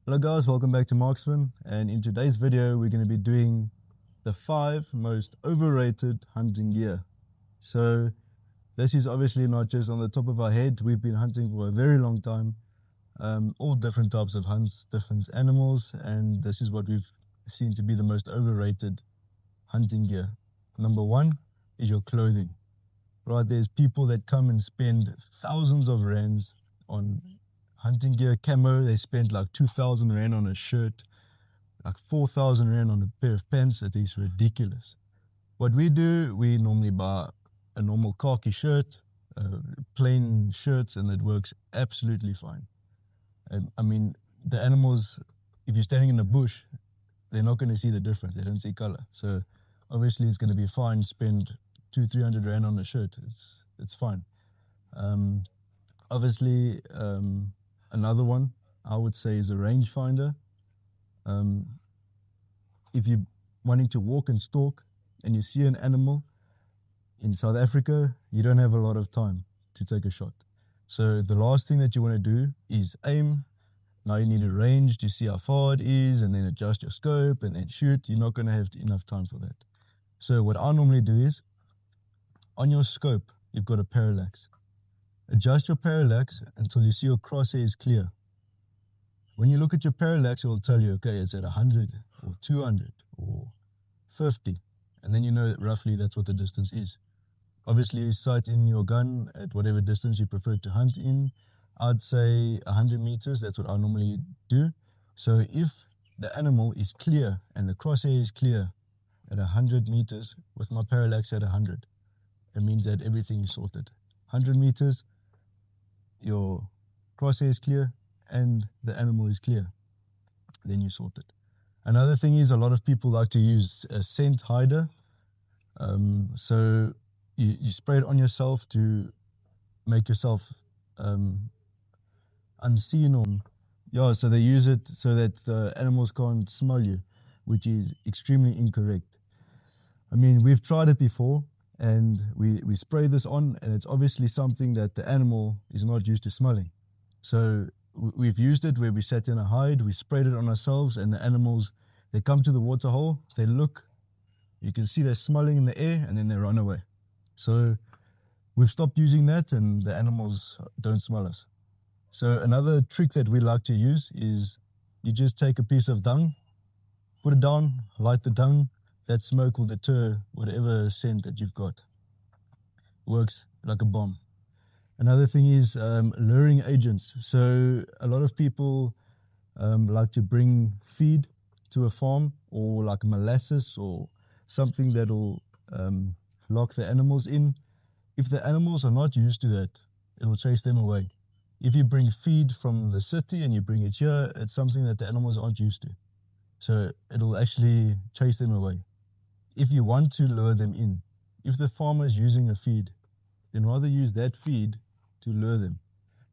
Hello guys, welcome back to Marksman, and in today's video we're going to be doing the 5 most overrated hunting gear. So this is obviously not just on the top of our head. We've been hunting for a very long time, all different types of hunts, different animals, and this is what we've seen to be the most overrated hunting gear. Number 1 is your clothing. Right, there's people that come and spend thousands of rands on hunting gear, camo. They spend like 2,000 rand on a shirt, like 4,000 rand on a pair of pants. It is ridiculous. What we do, we normally buy a normal khaki shirt, plain shirts, and it works absolutely fine. And I mean, the animals, if you're standing in the bush, they're not going to see the difference. They don't see color. So obviously it's going to be fine. Spend 200-300 rand on a shirt. It's fine. Obviously, another one I would say is a rangefinder. If you're wanting to walk and stalk and you see an animal in South Africa, you don't have a lot of time to take a shot. So the last thing that you want to do is aim. Now you need a range to see how far it is, and then adjust your scope and then shoot. You're not going to have enough time for that. So what I normally do is, on your scope, you've got a parallax. Adjust your parallax until you see your crosshairs clear. When you look at your parallax, it will tell you, okay, it's at 100 or 200 or 50. And then you know that roughly that's what the distance is. Obviously, you sight in your gun at whatever distance you prefer to hunt in. I'd say 100 meters, that's what I normally do. So if the animal is clear and the crosshair is clear at 100 meters with my parallax at 100, it means that everything is sorted. 100 meters, your crosshair is clear and the animal is clear, then you sort it. Another thing is, a lot of people like to use a scent hider. So you spray it on yourself to make yourself unseen, or yeah, so they use it so that the animals can't smell you, which is extremely incorrect. I mean, we've tried it before, and we spray this on, and it's obviously something that the animal is not used to smelling. So we've used it where we sat in a hide, we sprayed it on ourselves, and the animals, they come to the water hole, they look, you can see they're smelling in the air, and then they run away. So we've stopped using that, and the animals don't smell us. So another trick that we like to use is, you just take a piece of dung, put it down, light the dung. That smoke will deter whatever scent that you've got. Works like a bomb. Another thing is luring agents. So a lot of people like to bring feed to a farm, or like molasses or something that will lock the animals in. If the animals are not used to that, it will chase them away. If you bring feed from the city and you bring it here, it's something that the animals aren't used to. So it'll actually chase them away. If you want to lure them in, if the farmer is using a feed, then rather use that feed to lure them.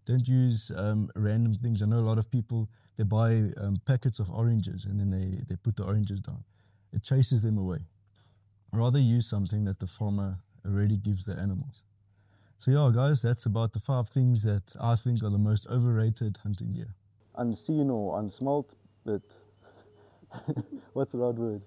Don't use random things. I know a lot of people, they buy packets of oranges and then they put the oranges down. It chases them away. Rather use something that the farmer already gives the animals. So yeah, guys, that's about the 5 things that I think are the most overrated hunting gear. Unseen or unsmelt, but what's the right word?